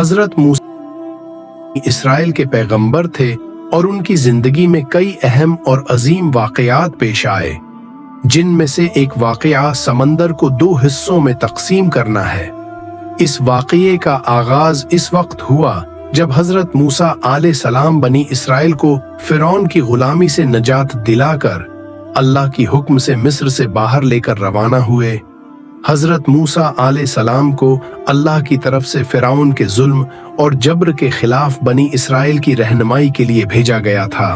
हजरत मूसा Israel के पैगंबर थे और उनकी जिंदगी में कई अहम और अजीम वाकयात पेश आए, जिनमें से एक वाकया समंदर को दो हिस्सों में तकसीम करना है। इस वाकये का आगाज इस वक्त हुआ जब हजरत मूसा आले सलाम बनी इसराइल को फिरौन की गुलामी से नजात दिलाकर अल्लाह की हुक्म से मिस्र से बाहर लेकर रवाना हुए। हजरत मूसा आले सलाम को अल्लाह की तरफ से फिरौन के जुल्म और जबर के खिलाफ बनी इसराइल की रहनुमाई के लिए भेजा गया था।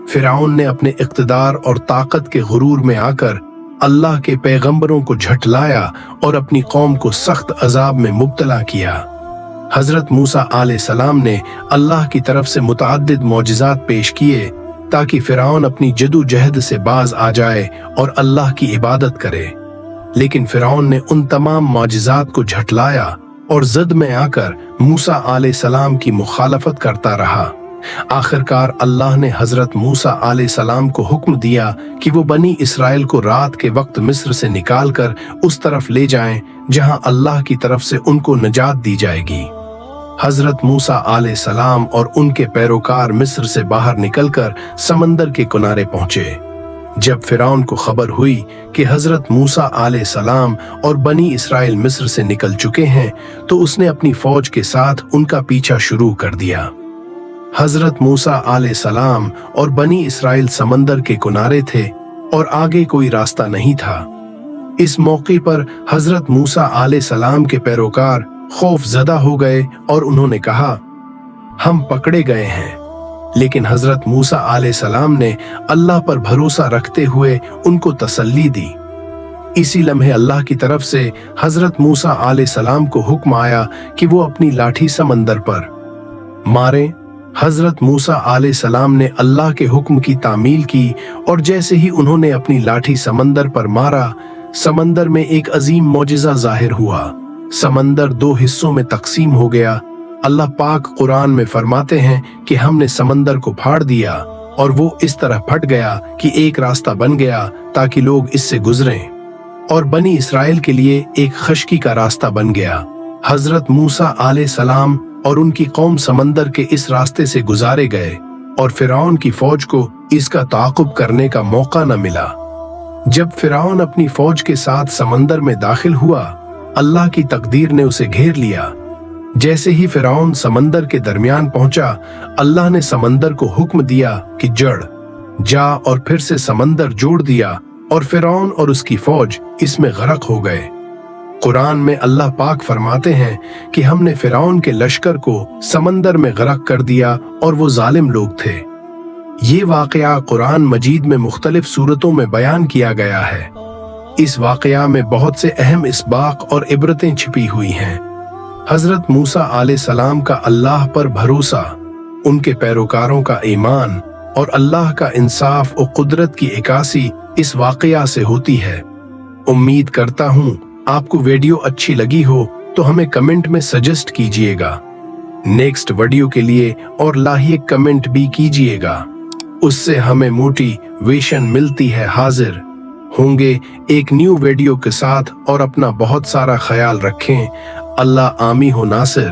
फिरौन ने अपने इक़्तिदार और ताकत के गुरूर में आकर अल्लाह के पैगंबरों को झटलाया और अपनी कौम को सख्त अजाब में मुब्तला किया। हजरत मूसा आले सलाम ने अल्लाह की तरफ से मुतअद्दिद मौजिज़ात पेश किए ताकि फिरौन अपनी जदोजहद से बाज आ जाए और अल्लाह की इबादत करे, लेकिन फिरौन ने उन तमाम मौजिज़ात को झटलाया और ज़द में आकर मूसा आले सलाम की मुखालफत करता रहा। आखिरकार अल्लाह ने हजरत मूसा आले सलाम को हुक्म दिया कि वो बनी इसराइल को रात के वक्त मिस्र से निकालकर उस तरफ ले जाएं जहां अल्लाह की तरफ से उनको नजात दी जाएगी। हजरत मूसा आले सलाम और उनके पैरोकार मिस्र से बाहर निकलकर समंदर के किनारे पहुंचे। जब फिरौन को खबर हुई कि हजरत मूसा आले सलाम और बनी इसराइल मिस्र से निकल चुके हैं, तो उसने अपनी फौज के साथ उनका पीछा शुरू कर दिया। हजरत मूसा आले सलाम और बनी इसराइल समंदर के किनारे थे और आगे कोई रास्ता नहीं था। इस मौके पर हजरत मूसा आले सलाम के पैरोकार खौफ ज़दा हो गए और उन्होंने कहा, हम पकड़े गए हैं। लेकिन हजरत मूसा आले सलाम ने अल्लाह पर भरोसा रखते हुए उनको तसल्ली दी। इसी लम्हे अल्लाह की तरफ से हजरत मूसा आले सलाम को हुक्म आया कि वो अपनी लाठी समंदर पर मारें। हजरत मूसा आले सलाम ने अल्लाह के हुक्म की तामील की और जैसे ही उन्होंने अपनी लाठी समंदर पर मारा, समंदर में एक अजीम मौजिज़ा जाहिर हुआ। समंदर दो हिस्सों में तकसीम हो गया। अल्लाह पाक कुरान में फरमाते हैं कि हमने समंदर को फाड़ दिया और वो इस तरह फट गया कि एक रास्ता बन गया ताकि लोग इससे गुजरें, और बनी इसराइल के लिए एक खश्की का रास्ता बन गया। हजरत मूसा आले सलाम और उनकी कौम समंदर के इस रास्ते से गुजारे गए और फिरौन की फौज को इसका ताक़ुब करने का मौका न मिला। जब फिरौन अपनी फौज के साथ समंदर में दाखिल हुआ, अल्लाह की तकदीर ने उसे घेर लिया। जैसे ही फिरौन समंदर के दरमियान पहुंचा, अल्लाह ने समंदर को हुक्म दिया कि जड़ जा, और फिर से समंदर जोड़ दिया और फिरौन और उसकी फौज इसमें गरक हो गए। कुरान में अल्लाह पाक फरमाते हैं कि हमने फिरौन के लश्कर को समंदर में गरक कर दिया और वो जालिम लोग थे। ये वाकया कुरान मजीद में मुख्तलिफ सूरतों में बयान किया गया है। इस वाकया में बहुत से अहम इसबाक और इबरतें छिपी हुई हैं। हजरत मूसा आले सलाम का अल्लाह पर भरोसा, उनके पैरोकारों का ईमान और अल्लाह का इंसाफ और कुदरत की इकासी इस वाकया से होती है। उम्मीद करता हूँ आपको वीडियो अच्छी लगी हो तो हमें कमेंट में सजेस्ट कीजिएगा। नेक्स्ट वीडियो के लिए और लाहिक कमेंट भी कीजिएगा, उससे हमें मोटिवेशन मिलती है। हाजिर होंगे एक न्यू वीडियो के साथ, और अपना बहुत सारा ख्याल रखें। अल्लाह आमी हो नासिर।